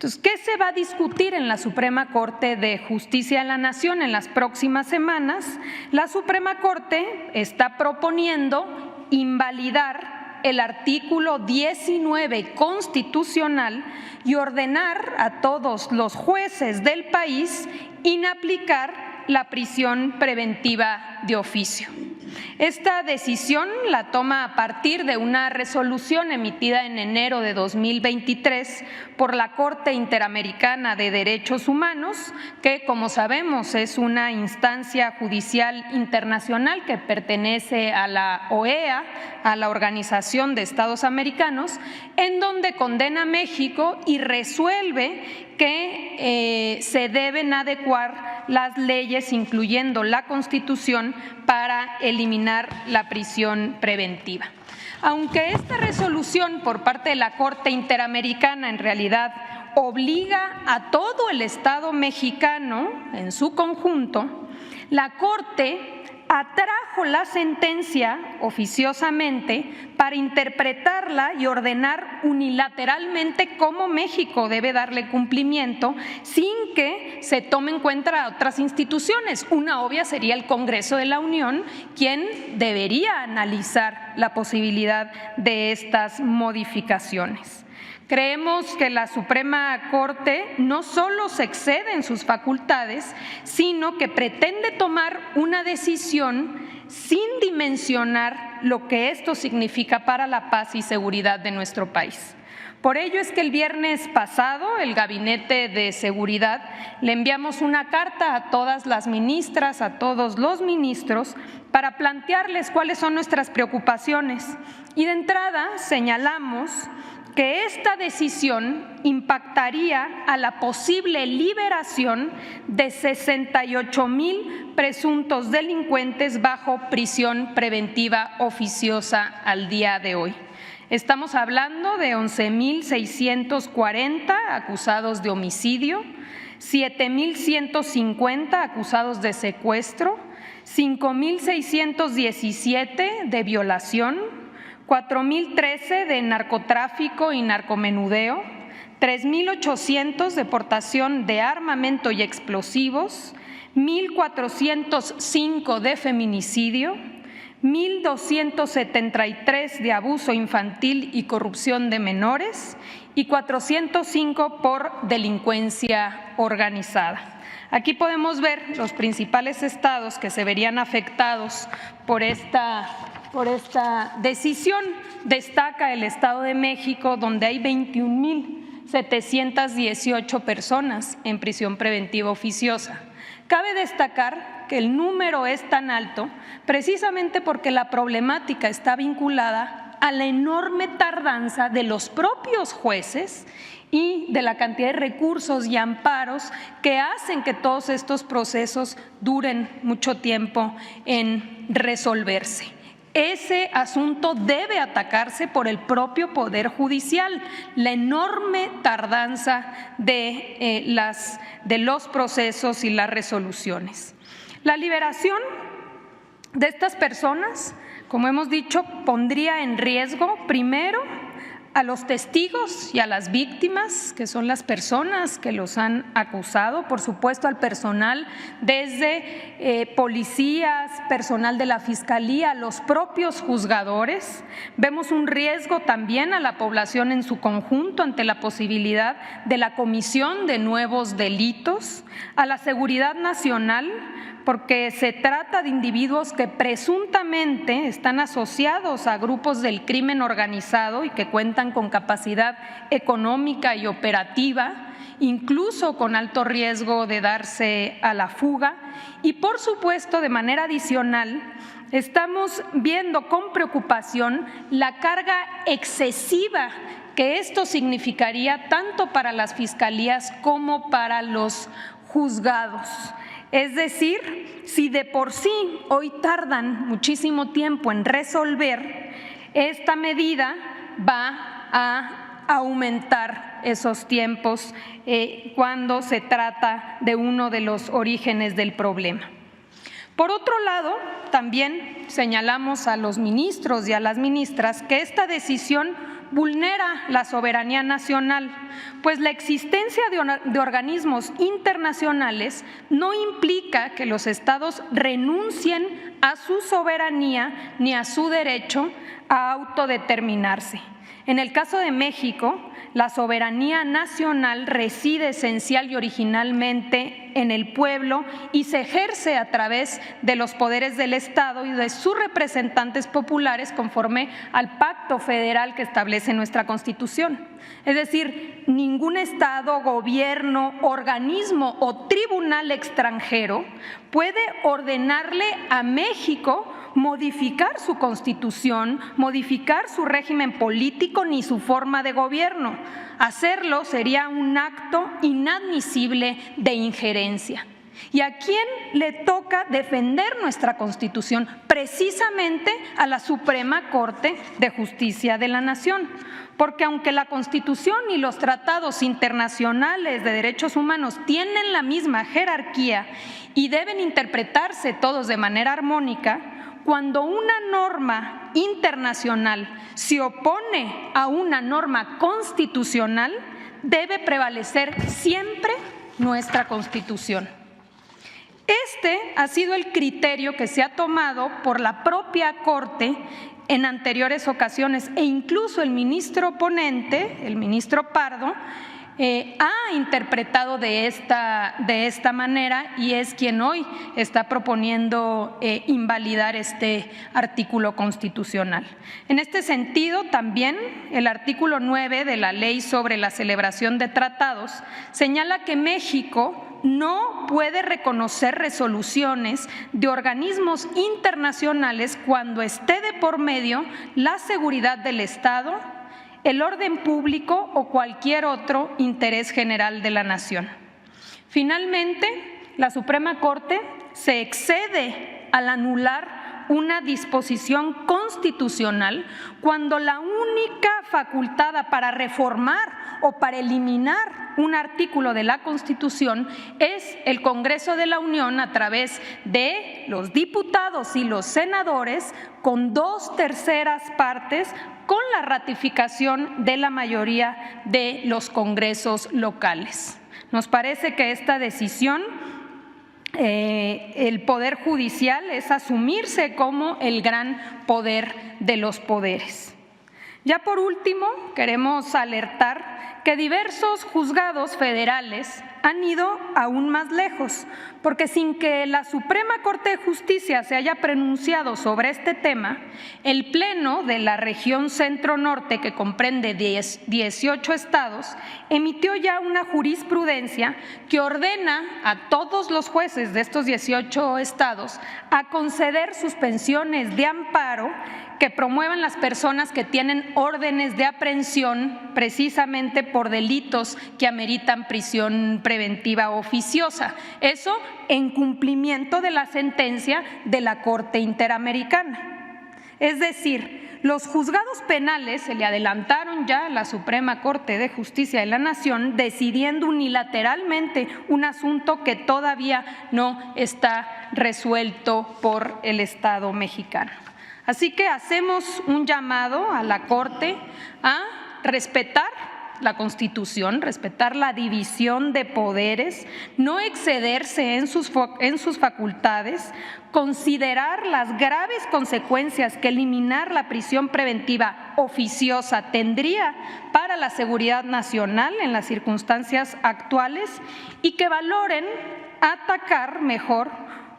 Entonces, ¿qué se va a discutir en la Suprema Corte de Justicia de la Nación en las próximas semanas? La Suprema Corte está proponiendo invalidar el artículo 19 constitucional y ordenar a todos los jueces del país inaplicar la prisión preventiva de oficio. Esta decisión la toma a partir de una resolución emitida en enero de 2023 por la Corte Interamericana de Derechos Humanos, que, como sabemos, es una instancia judicial internacional que pertenece a la OEA, a la Organización de Estados Americanos, en donde condena a México y resuelve que se deben adecuar las leyes, incluyendo la Constitución, para eliminar la prisión preventiva. Aunque esta resolución por parte de la Corte Interamericana en realidad obliga a todo el Estado mexicano en su conjunto, la Corte atrajo la sentencia oficiosamente para interpretarla y ordenar unilateralmente cómo México debe darle cumplimiento sin que se tome en cuenta a otras instituciones. Una obvia sería el Congreso de la Unión, quien debería analizar la posibilidad de estas modificaciones. Creemos que la Suprema Corte no solo se excede en sus facultades, sino que pretende tomar una decisión sin dimensionar lo que esto significa para la paz y seguridad de nuestro país. Por ello es que el viernes pasado el Gabinete de Seguridad le enviamos una carta a todas las ministras, a todos los ministros, para plantearles cuáles son nuestras preocupaciones. Y de entrada señalamos que esta decisión impactaría a la posible liberación de 68,000 presuntos delincuentes bajo prisión preventiva oficiosa al día de hoy. Estamos hablando de 11,640 acusados de homicidio, 7,150 acusados de secuestro, 5,617 de violación, 4,013 de narcotráfico y narcomenudeo, 3,800 de portación de armamento y explosivos, 1,405 de feminicidio, 1,273 de abuso infantil y corrupción de menores y 405 por delincuencia organizada. Aquí podemos ver los principales estados que se verían afectados por esta decisión. Destaca el Estado de México, donde hay 21,718 personas en prisión preventiva oficiosa. Cabe destacar que el número es tan alto precisamente porque la problemática está vinculada a la enorme tardanza de los propios jueces y de la cantidad de recursos y amparos que hacen que todos estos procesos duren mucho tiempo en resolverse. Ese asunto debe atacarse por el propio Poder Judicial, la enorme tardanza de los procesos y las resoluciones. La liberación de estas personas, como hemos dicho, pondría en riesgo primero a los testigos y a las víctimas, que son las personas que los han acusado, por supuesto al personal, desde policías, personal de la Fiscalía, los propios juzgadores. Vemos un riesgo también a la población en su conjunto ante la posibilidad de la comisión de nuevos delitos, a la seguridad nacional, porque se trata de individuos que presuntamente están asociados a grupos del crimen organizado y que cuentan con capacidad económica y operativa, incluso con alto riesgo de darse a la fuga. Y por supuesto, de manera adicional, estamos viendo con preocupación la carga excesiva que esto significaría tanto para las fiscalías como para los juzgados. Es decir, si de por sí hoy tardan muchísimo tiempo en resolver, esta medida va a aumentar esos tiempos cuando se trata de uno de los orígenes del problema. Por otro lado, también señalamos a los ministros y a las ministras que esta decisión vulnera la soberanía nacional, pues la existencia de organismos internacionales no implica que los estados renuncien a su soberanía ni a su derecho a autodeterminarse. En el caso de México, la soberanía nacional reside esencial y originalmente en el pueblo y se ejerce a través de los poderes del Estado y de sus representantes populares conforme al pacto federal que establece nuestra Constitución. Es decir, ningún Estado, gobierno, organismo o tribunal extranjero puede ordenarle a México modificar su Constitución, modificar su régimen político ni su forma de gobierno. Hacerlo sería un acto inadmisible de injerencia. ¿Y a quién le toca defender nuestra Constitución? Precisamente a la Suprema Corte de Justicia de la Nación. Porque aunque la Constitución y los tratados internacionales de derechos humanos tienen la misma jerarquía y deben interpretarse todos de manera armónica, cuando una norma internacional se opone a una norma constitucional, debe prevalecer siempre nuestra Constitución. Este ha sido el criterio que se ha tomado por la propia Corte en anteriores ocasiones e incluso el ministro ponente, el ministro Pardo, ha interpretado de esta manera y es quien hoy está proponiendo invalidar este artículo constitucional. En este sentido, también el artículo 9 de la Ley sobre la celebración de tratados señala que México no puede reconocer resoluciones de organismos internacionales cuando esté de por medio la seguridad del Estado, el orden público o cualquier otro interés general de la nación. Finalmente, la Suprema Corte se excede al anular una disposición constitucional cuando la única facultada para reformar o para eliminar un artículo de la Constitución es el Congreso de la Unión a través de los diputados y los senadores con 2/3 partes con la ratificación de la mayoría de los congresos locales. Nos parece que esta decisión, el Poder Judicial es asumirse como el gran poder de los poderes. Ya por último, queremos alertar que diversos juzgados federales han ido aún más lejos, porque sin que la Suprema Corte de Justicia se haya pronunciado sobre este tema, el Pleno de la región Centro-Norte, que comprende 18 estados, emitió ya una jurisprudencia que ordena a todos los jueces de estos 18 estados a conceder suspensiones de amparo que promuevan las personas que tienen órdenes de aprehensión precisamente por delitos que ameritan prisión preventiva oficiosa. Eso en cumplimiento de la sentencia de la Corte Interamericana. Es decir, los juzgados penales se le adelantaron ya a la Suprema Corte de Justicia de la Nación decidiendo unilateralmente un asunto que todavía no está resuelto por el Estado mexicano. Así que hacemos un llamado a la Corte a respetar la Constitución, respetar la división de poderes, no excederse en sus facultades, considerar las graves consecuencias que eliminar la prisión preventiva oficiosa tendría para la seguridad nacional en las circunstancias actuales y que valoren atacar mejor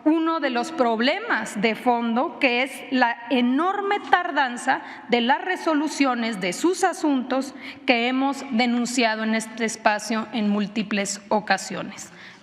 uno de los problemas de fondo, que es la enorme tardanza de las resoluciones de sus asuntos que hemos denunciado en este espacio en múltiples ocasiones.